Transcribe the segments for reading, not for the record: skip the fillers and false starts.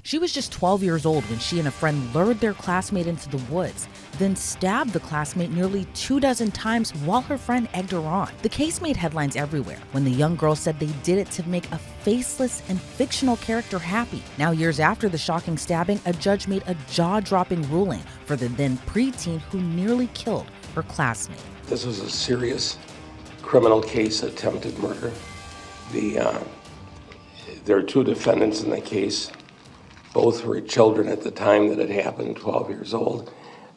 She was just 12 years old when she and a friend lured their classmate into the woods, then stabbed the classmate nearly 24 times while her friend egged her on. The case made headlines everywhere when the young girl said they did it to make a faceless and fictional character happy. Now, years after the shocking stabbing, a judge made a jaw-dropping ruling for the then preteen who nearly killed her classmate. This was a serious criminal case, attempted murder. There are two defendants in the case. Both were children at the time that it happened, 12 years old.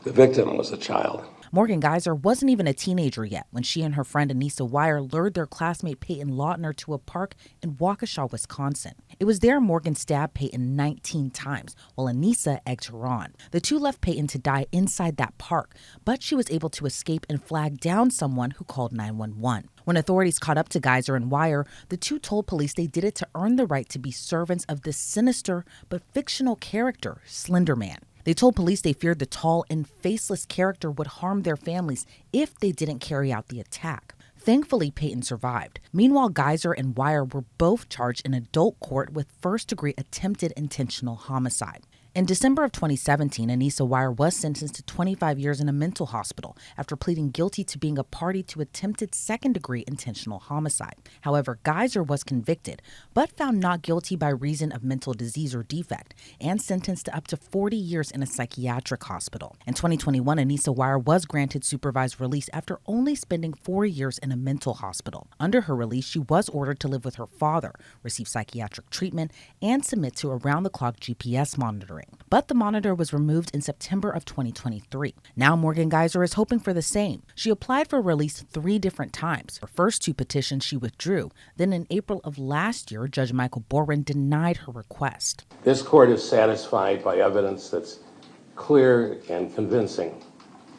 The victim was a child. Morgan Geyser wasn't even a teenager yet when she and her friend Anissa Wire lured their classmate Peyton Lautner to a park in Waukesha, Wisconsin. It was there Morgan stabbed Peyton 19 times while Anissa egged her on. The two left Peyton to die inside that park, but she was able to escape and flag down someone who called 911. When authorities caught up to Geyser and Wire, the two told police they did it to earn the right to be servants of this sinister but fictional character, Slender Man. They told police they feared the tall and faceless character would harm their families if they didn't carry out the attack. Thankfully, Peyton survived. Meanwhile, Geyser and Wire were both charged in adult court with first-degree attempted intentional homicide. In December of 2017, Anissa Wire was sentenced to 25 years in a mental hospital after pleading guilty to being a party to attempted second-degree intentional homicide. However, Geyser was convicted, but found not guilty by reason of mental disease or defect, and sentenced to up to 40 years in a psychiatric hospital. In 2021, Anissa Wire was granted supervised release after only spending 4 years in a mental hospital. Under her release, she was ordered to live with her father, receive psychiatric treatment, and submit to around-the-clock GPS monitoring. But the monitor was removed in September of 2023. Now Morgan Geyser is hoping for the same. She applied for release 3 different times. Her first 2 petitions she withdrew. Then in April of last year, Judge Michael Boren denied her request. This court is satisfied by evidence that's clear and convincing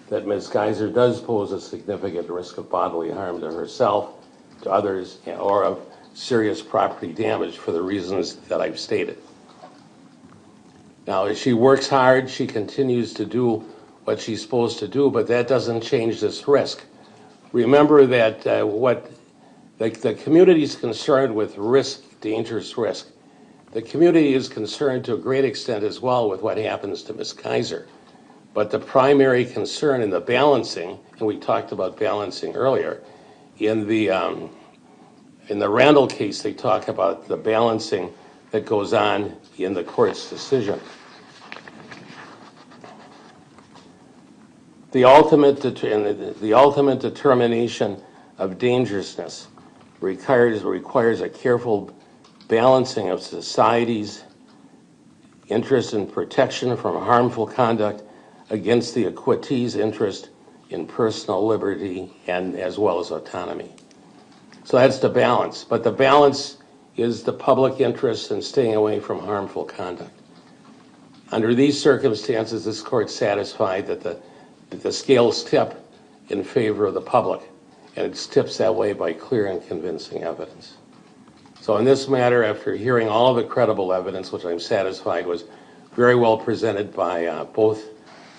that Ms. Geyser does pose a significant risk of bodily harm to herself, to others, or of serious property damage for the reasons that I've stated. Now, as she works hard, she continues to do what she's supposed to do, but that doesn't change this risk. Remember that the community is concerned with risk, dangerous risk. The community is concerned to a great extent as well with what happens to Ms. Geyser. But the primary concern in the balancing, and we talked about balancing earlier, in the Randall case, they talk about the balancing that goes on in the court's decision. The ultimate determination of dangerousness requires a careful balancing of society's interest in protection from harmful conduct against the equity's interest in personal liberty and as well as autonomy. So that's the balance. But the balance is the public interest in staying away from harmful conduct. Under these circumstances, this court's satisfied that the scales tip in favor of the public, and it tips that way by clear and convincing evidence. So in this matter, after hearing all of the credible evidence, which I'm satisfied was very well presented by both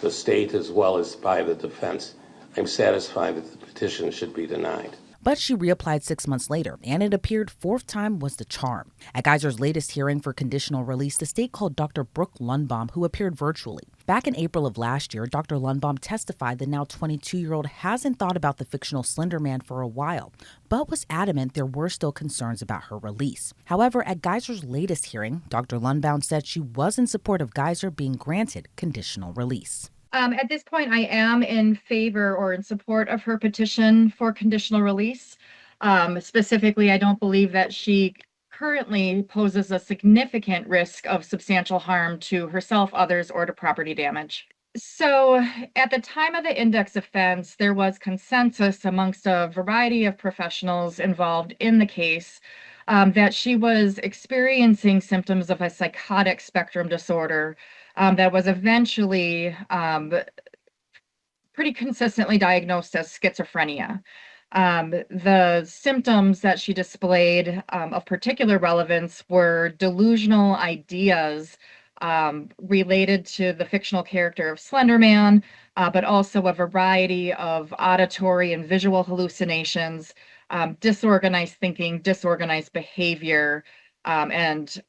the state as well as by the defense, I'm satisfied that the petition should be denied. But she reapplied 6 months later, and it appeared 4th time was the charm. At Geyser's latest hearing for conditional release, the state called Dr. Brooke Lundbaum, who appeared virtually. Back in April of last year, Dr. Lundbaum testified the now 22-year-old hasn't thought about the fictional Slender Man for a while, but was adamant there were still concerns about her release. However, at Geyser's latest hearing, Dr. Lundbaum said she was in support of Geyser being granted conditional release. At this point, I am in favor or in support of her petition for conditional release. Specifically, I don't believe that she currently poses a significant risk of substantial harm to herself, others, or to property damage. So at the time of the index offense, there was consensus amongst a variety of professionals involved in the case that she was experiencing symptoms of a psychotic spectrum disorder that was eventually pretty consistently diagnosed as schizophrenia. The symptoms that she displayed of particular relevance were delusional ideas related to the fictional character of Slender Man, but also a variety of auditory and visual hallucinations, disorganized thinking, disorganized behavior, and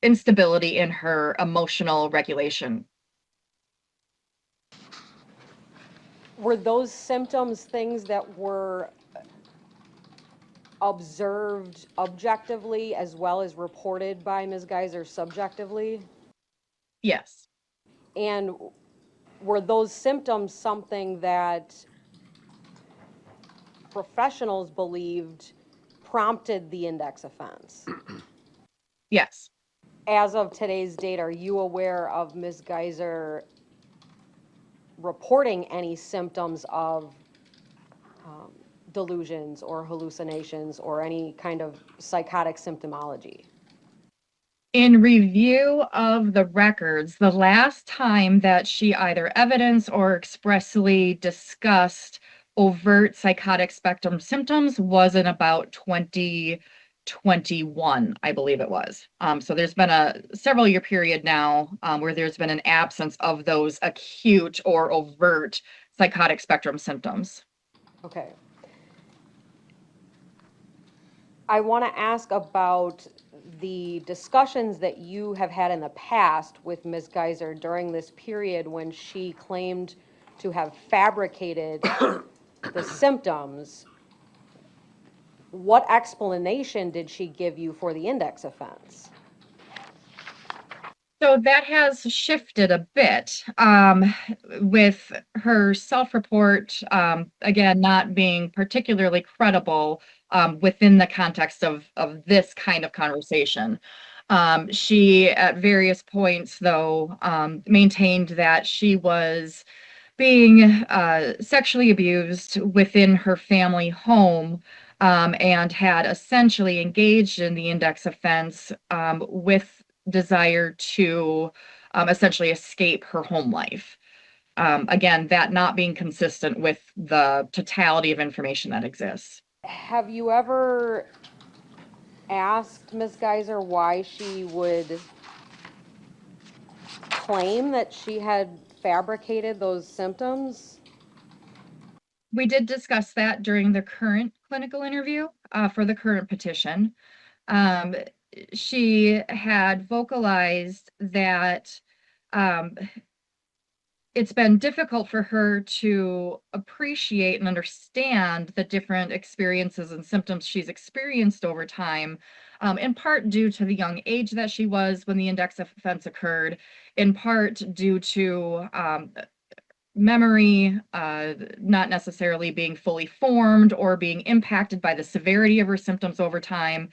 instability in her emotional regulation. Were those symptoms things that were observed objectively as well as reported by Ms. Geyser subjectively? Yes. And were those symptoms something that professionals believed prompted the index offense? Yes. As of today's date, are you aware of Ms. Geyser reporting any symptoms of delusions or hallucinations or any kind of psychotic symptomology? In review of the records, the last time that she either evidenced or expressly discussed overt psychotic spectrum symptoms was in about 2021, I believe it was. So there's been a several year period now where there's been an absence of those acute or overt psychotic spectrum symptoms. Okay. I want to ask about the discussions that you have had in the past with Ms. Geyser during this period when she claimed to have fabricated the symptoms. What explanation did she give you for the index offense? So that has shifted a bit with her self-report, again, not being particularly credible within the context of this kind of conversation. She, at various points, though, maintained that she was being sexually abused within her family home and had essentially engaged in the index offense with desire to essentially escape her home life. Again, that not being consistent with the totality of information that exists. Have you ever asked Ms. Geyser why she would claim that she had fabricated those symptoms? We did discuss that during the current clinical interview for the current petition. Um, she had vocalized that it's been difficult for her to appreciate and understand the different experiences and symptoms she's experienced over time, in part due to the young age that she was when the index offense occurred, in part due to memory not necessarily being fully formed or being impacted by the severity of her symptoms over time.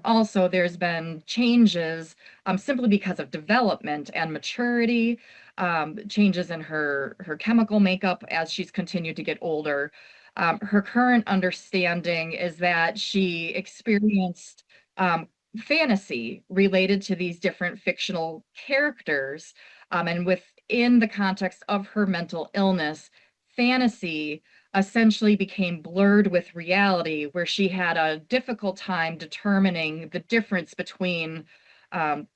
Also, there's been changes simply because of development and maturity, changes in her chemical makeup as she's continued to get older. Her current understanding is that she experienced fantasy related to these different fictional characters, and within the context of her mental illness, fantasy essentially became blurred with reality, where she had a difficult time determining the difference between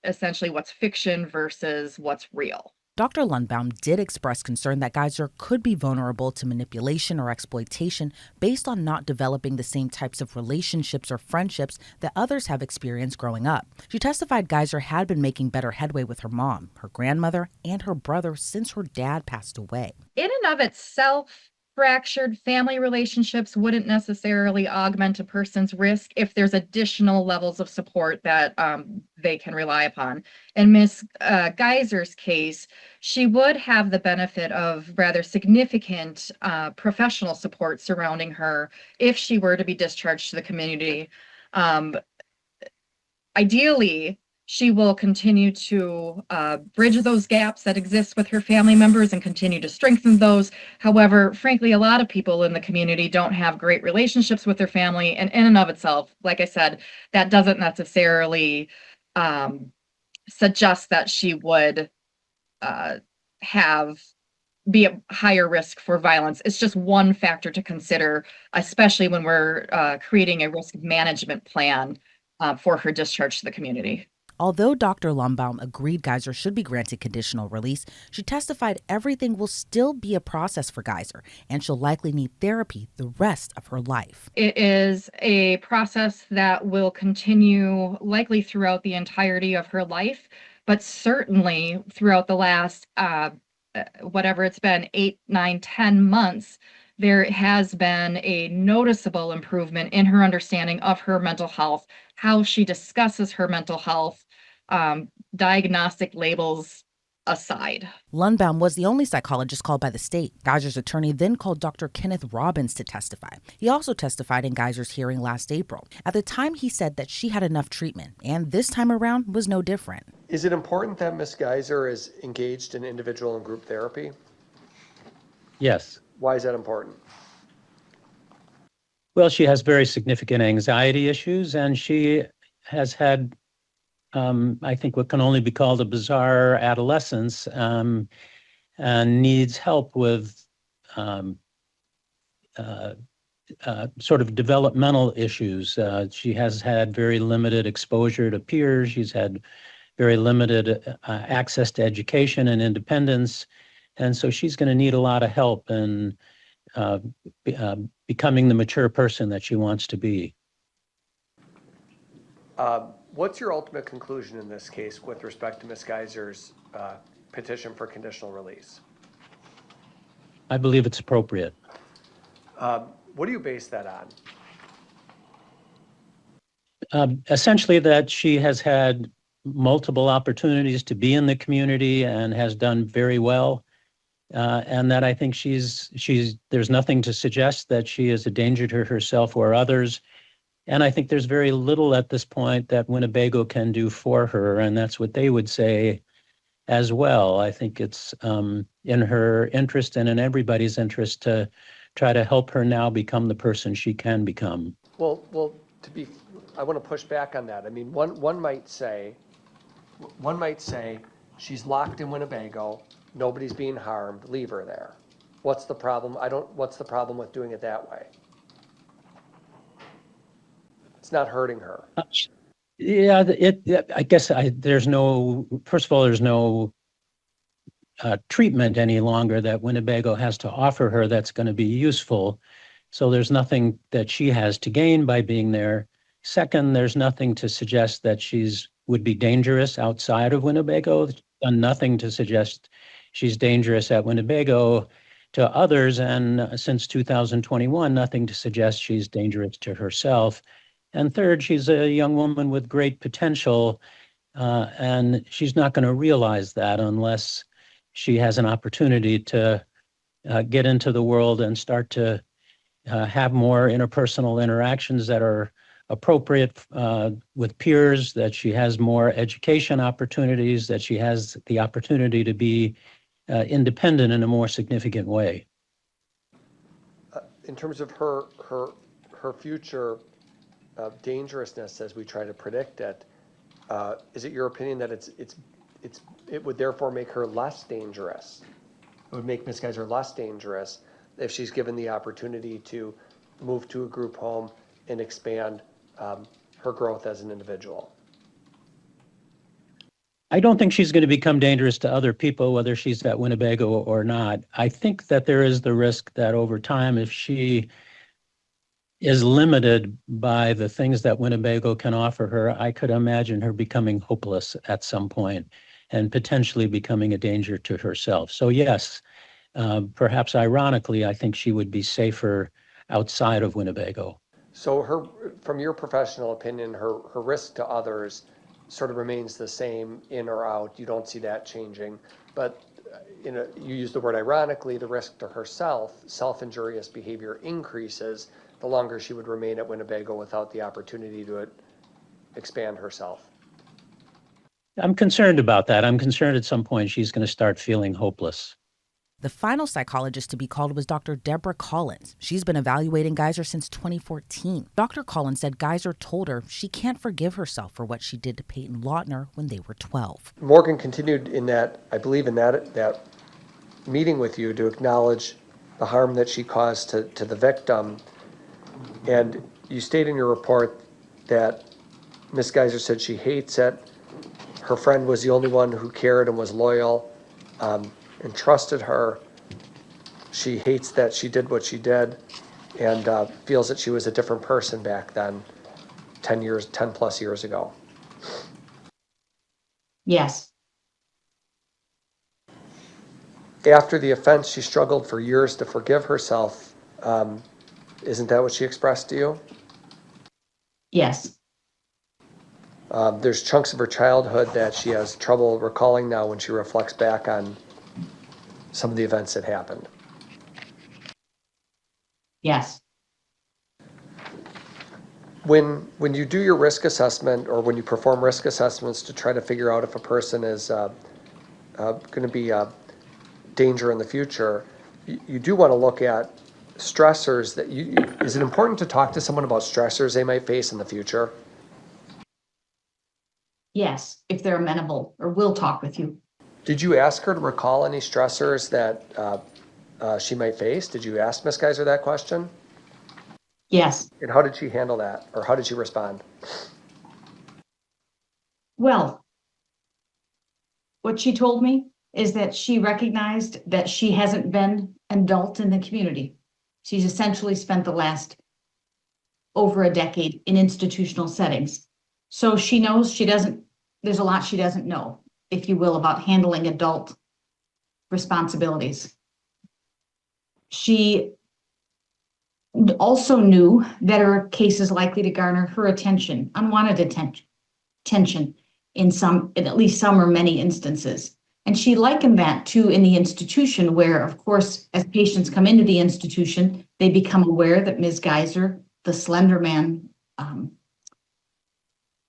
essentially what's fiction versus what's real. Dr. Lundbaum did express concern that Geyser could be vulnerable to manipulation or exploitation based on not developing the same types of relationships or friendships that others have experienced growing up. She testified Geyser had been making better headway with her mom, her grandmother, and her brother since her dad passed away. In and of itself, fractured family relationships wouldn't necessarily augment a person's risk if there's additional levels of support that they can rely upon. In Ms. Geyser's case, she would have the benefit of rather significant professional support surrounding her if she were to be discharged to the community. Ideally, she will continue to bridge those gaps that exist with her family members and continue to strengthen those. However, frankly, a lot of people in the community don't have great relationships with their family. And in and of itself, like I said, that doesn't necessarily suggest that she would be at higher risk for violence. It's just one factor to consider, especially when we're creating a risk management plan for her discharge to the community. Although Dr. Lumbaum agreed Geyser should be granted conditional release, she testified everything will still be a process for Geyser, and she'll likely need therapy the rest of her life. It is a process that will continue likely throughout the entirety of her life, but certainly throughout the last, whatever it's been, 8, 9, 10 months, there has been a noticeable improvement in her understanding of her mental health, how she discusses her mental health, diagnostic labels aside. Lundbaum was the only psychologist called by the state. Geyser's attorney then called Dr. Kenneth Robbins to testify. He also testified in Geyser's hearing last April. At the time, he said that she had enough treatment, and this time around was no different. Is it important that Ms. Geyser is engaged in individual and group therapy? Yes. Why is that important? Well, she has very significant anxiety issues, and she has had, I think, what can only be called a bizarre adolescence, and needs help with sort of developmental issues. She has had very limited exposure to peers. She's had very limited access to education and independence. And so she's going to need a lot of help in becoming the mature person that she wants to be. What's your ultimate conclusion in this case with respect to Ms. Geyser's petition for conditional release? I believe it's appropriate. What do you base that on? Essentially that she has had multiple opportunities to be in the community and has done very well. And that I think there's nothing to suggest that she is a danger to herself or others. And I think there's very little at this point that Winnebago can do for her, and that's what they would say as well. I think it's in her interest and in everybody's interest to try to help her now become the person she can become. Well, I want to push back on that. I mean, one might say she's locked in Winnebago, nobody's being harmed, leave her there. What's the problem? What's the problem with doing it that way? It's not hurting her. Yeah, I guess there's no treatment any longer that Winnebago has to offer her that's going to be useful. So there's nothing that she has to gain by being there. Second, there's nothing to suggest that would be dangerous outside of Winnebago. Done nothing to suggest she's dangerous at Winnebago to others. And since 2021, nothing to suggest she's dangerous to herself. And third, she's a young woman with great potential, and she's not going to realize that unless she has an opportunity to get into the world and start to have more interpersonal interactions that are appropriate with peers, that she has more education opportunities, that she has the opportunity to be independent in a more significant way. In terms of her future dangerousness as we try to predict it, is it your opinion that it would therefore make her less dangerous? It would make Ms. Geyser less dangerous if she's given the opportunity to move to a group home and expand her growth as an individual? I don't think she's going to become dangerous to other people, whether she's at Winnebago or not. I think that there is the risk that over time, if she is limited by the things that Winnebago can offer her, I could imagine her becoming hopeless at some point and potentially becoming a danger to herself. So yes, perhaps ironically, I think she would be safer outside of Winnebago. So from your professional opinion, her risk to others sort of remains the same in or out. You don't see that changing. But you use the word ironically, the risk to herself, self-injurious behavior increases the longer she would remain at Winnebago without the opportunity to expand herself. I'm concerned about that. I'm concerned at some point she's going to start feeling hopeless. The final psychologist to be called was Dr. Deborah Collins. She's been evaluating Geyser since 2014. Dr. Collins said Geyser told her she can't forgive herself for what she did to Peyton Lautner when they were 12. Morgan continued in that meeting with you to acknowledge the harm that she caused to the victim. And you state in your report that Ms. Geyser said she hates it her friend was the only one who cared and was loyal, and trusted her. She hates that she did what she did, and feels that she was a different person back then, 10 plus years ago. Yes. After the offense, she struggled for years to forgive herself. Isn't that what she expressed to you? Yes. There's chunks of her childhood that she has trouble recalling now when she reflects back on some of the events that happened. Yes. When you do your risk assessment, or when you perform risk assessments to try to figure out if a person is going to be a danger in the future, you do want to look at stressors that is it important to talk to someone about stressors they might face in the future? Yes, if they're amenable or will talk with you. Did you ask her to recall any stressors that she might face? Did you ask Ms. Geyser that question? Yes. And how did she handle that, or how did she respond? Well, what she told me is that she recognized that she hasn't been an adult in the community. She's essentially spent the last over a decade in institutional settings. So she knows there's a lot she doesn't know, if you will, about handling adult responsibilities. She also knew that her case is likely to garner her attention, unwanted attention in at least some or many instances. And she likened that to in the institution where, of course, as patients come into the institution, they become aware that Ms. Geyser, the Slender Man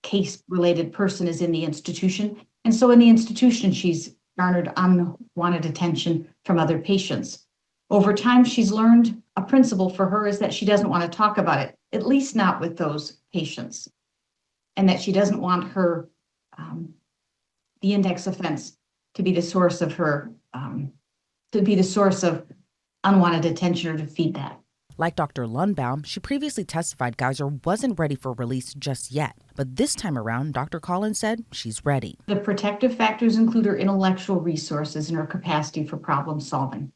case-related person, is in the institution. And so in the institution, she's garnered unwanted attention from other patients. Over time, she's learned a principle for her is that she doesn't want to talk about it, at least not with those patients, and that she doesn't want her, the index offense, to be the source of her, unwanted attention or to feed that. Like Dr. Lundbaum, she previously testified Geyser wasn't ready for release just yet. But this time around, Dr. Collins said she's ready. The protective factors include her intellectual resources and her capacity for problem solving.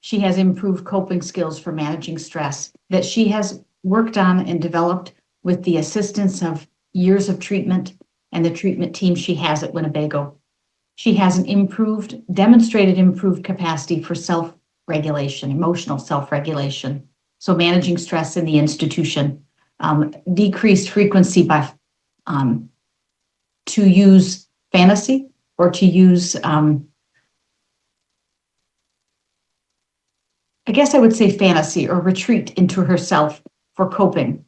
She has improved coping skills for managing stress that she has worked on and developed with the assistance of years of treatment and the treatment team she has at Winnebago. She has demonstrated improved capacity for self-regulation, emotional self-regulation. So managing stress in the institution, decreased frequency by to use fantasy or to use, I guess I would say fantasy or retreat into herself for coping.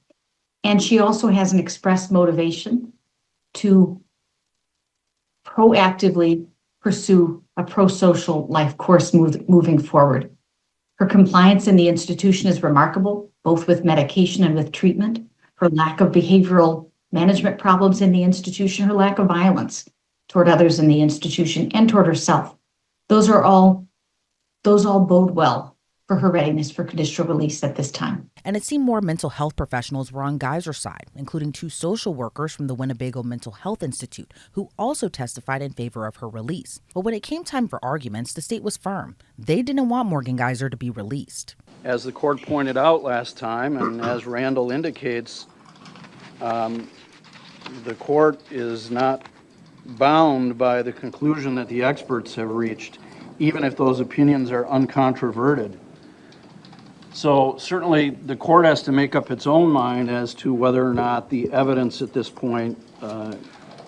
And she also has an expressed motivation to proactively pursue a pro-social life course moving forward. Her compliance in the institution is remarkable, both with medication and with treatment. Her lack of behavioral management problems in the institution, her lack of violence toward others in the institution and toward herself. Those all bode well for her readiness for conditional release at this time. And it seemed more mental health professionals were on Geyser's side, including 2 social workers from the Winnebago Mental Health Institute, who also testified in favor of her release. But when it came time for arguments, the state was firm. They didn't want Morgan Geyser to be released. As the court pointed out last time, and as Randall indicates, the court is not bound by the conclusion that the experts have reached, even if those opinions are uncontroverted. So certainly the court has to make up its own mind as to whether or not the evidence at this point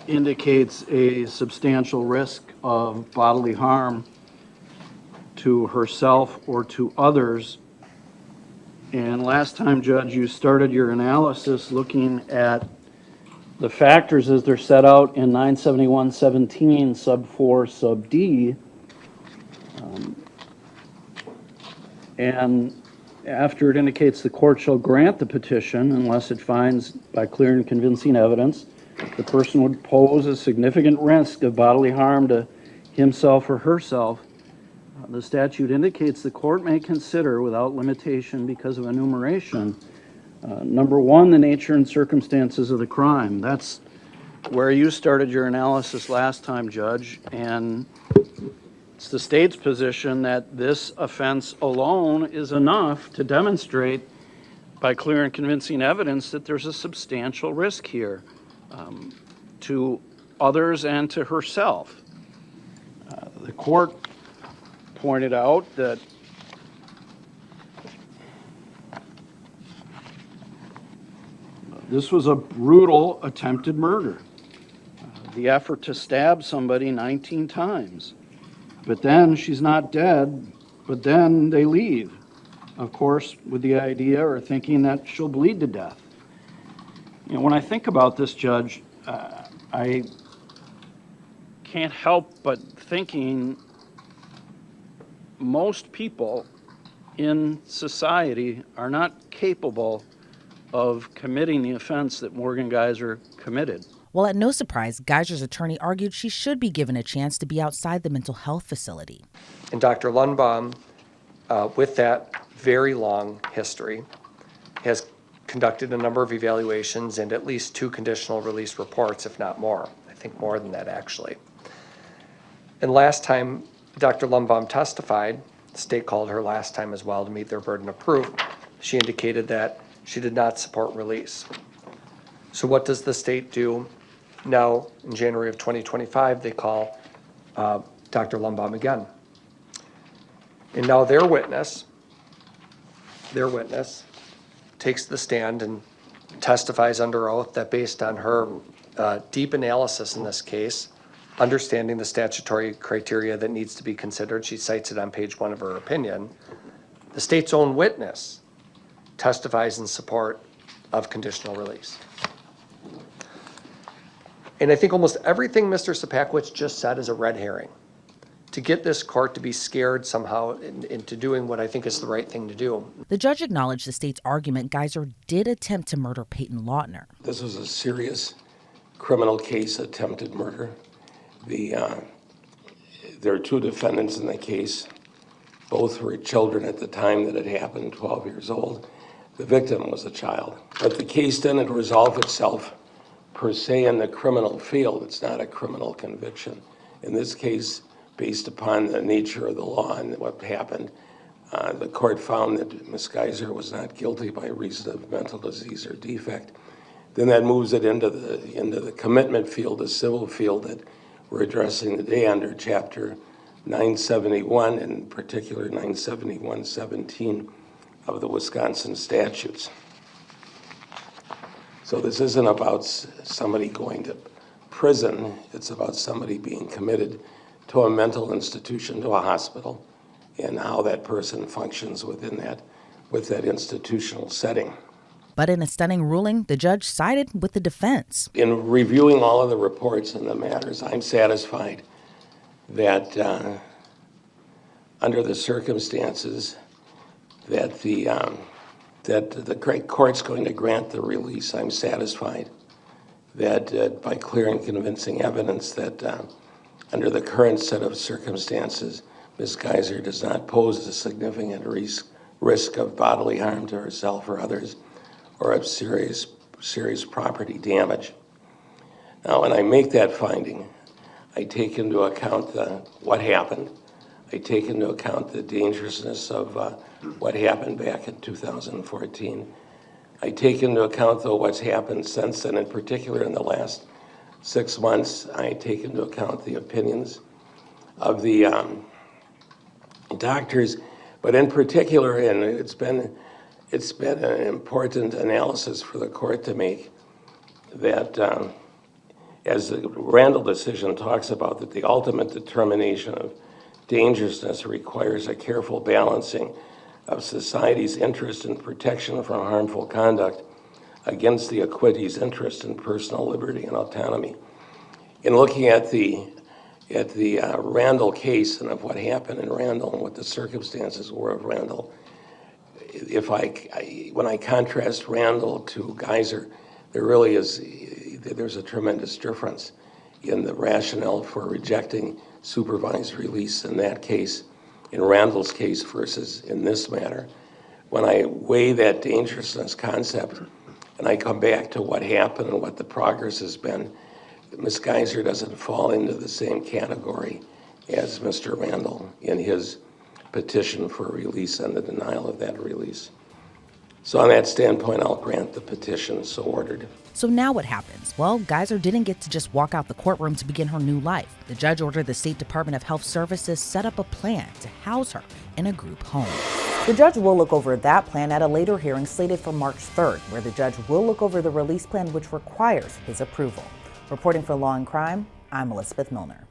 indicates a substantial risk of bodily harm to herself or to others. And last time, Judge, you started your analysis looking at the factors as they're set out in 971.17 sub 4 sub D. And after it indicates the court shall grant the petition unless it finds by clear and convincing evidence the person would pose a significant risk of bodily harm to himself or herself, the statute indicates the court may consider without limitation because of enumeration, number 1, the nature and circumstances of the crime. That's where you started your analysis last time, Judge, and it's the state's position that this offense alone is enough to demonstrate by clear and convincing evidence that there's a substantial risk here to others and to herself. The court pointed out that this was a brutal attempted murder. The effort to stab somebody 19 times. But then she's not dead, but then they leave. Of course, with the idea or thinking that she'll bleed to death. You know, when I think about this, Judge, I can't help but thinking most people in society are not capable of committing the offense that Morgan Geyser committed. Well, at no surprise, Geyser's attorney argued she should be given a chance to be outside the mental health facility. And Dr. Lundbaum, with that very long history, has conducted a number of evaluations and at least 2 conditional release reports, if not more. I think more than that, actually. And last time Dr. Lundbaum testified, the state called her last time as well to meet their burden of proof. She indicated that she did not support release. So what does the state do? Now, in January of 2025, they call Dr. Lundbaum again. And now their witness takes the stand and testifies under oath that based on her deep analysis in this case, understanding the statutory criteria that needs to be considered, she cites it on page 1 of her opinion, the state's own witness testifies in support of conditional release. And I think almost everything Mr. Sapakowicz just said is a red herring to get this court to be scared somehow into doing what I think is the right thing to do. The judge acknowledged the state's argument Geyser did attempt to murder Peyton Lautner. This was a serious criminal case, attempted murder. There are 2 defendants in the case. Both were children at the time that it happened, 12 years old. The victim was a child. But the case didn't resolve itself per se in the criminal field. It's not a criminal conviction. In this case, based upon the nature of the law and what happened, the court found that Ms. Geyser was not guilty by reason of mental disease or defect. Then that moves it into the commitment field, the civil field that we're addressing today under Chapter 971, in particular 971-17 of the Wisconsin statutes. So this isn't about somebody going to prison. It's about somebody being committed to a mental institution, to a hospital, and how that person functions within that, with that institutional setting. But in a stunning ruling, the judge sided with the defense. In reviewing all of the reports and the matters, I'm satisfied that under the circumstances that the great court's going to grant the release. I'm satisfied that by clear and convincing evidence that under the current set of circumstances, Ms. Geyser does not pose a significant risk of bodily harm to herself or others, or of serious property damage. Now, when I make that finding, I take into account what happened. I take into account the dangerousness of what happened back in 2014. I take into account, though, what's happened since then, in particular in the last 6 months. I take into account the opinions of the doctors, but in particular, and it's been an important analysis for the court to make, that as the Randall decision talks about, that the ultimate determination of dangerousness requires a careful balancing of society's interest in protection from harmful conduct against the acquittee's interest in personal liberty and autonomy. In looking at the Randall case and of what happened in Randall and what the circumstances were of Randall, when I contrast Randall to Geyser, there's a tremendous difference in the rationale for rejecting supervised release in that case, in Randall's case versus in this matter. When I weigh that dangerousness concept and I come back to what happened and what the progress has been, Ms. Geyser doesn't fall into the same category as Mr. Randall in his petition for release and the denial of that release. So on that standpoint, I'll grant the petition so ordered. So now what happens? Well, Geyser didn't get to just walk out the courtroom to begin her new life. The judge ordered the State Department of Health Services set up a plan to house her in a group home. The judge will look over that plan at a later hearing slated for March 3rd, where the judge will look over the release plan, which requires his approval. Reporting for Law and Crime, I'm Elizabeth Millner.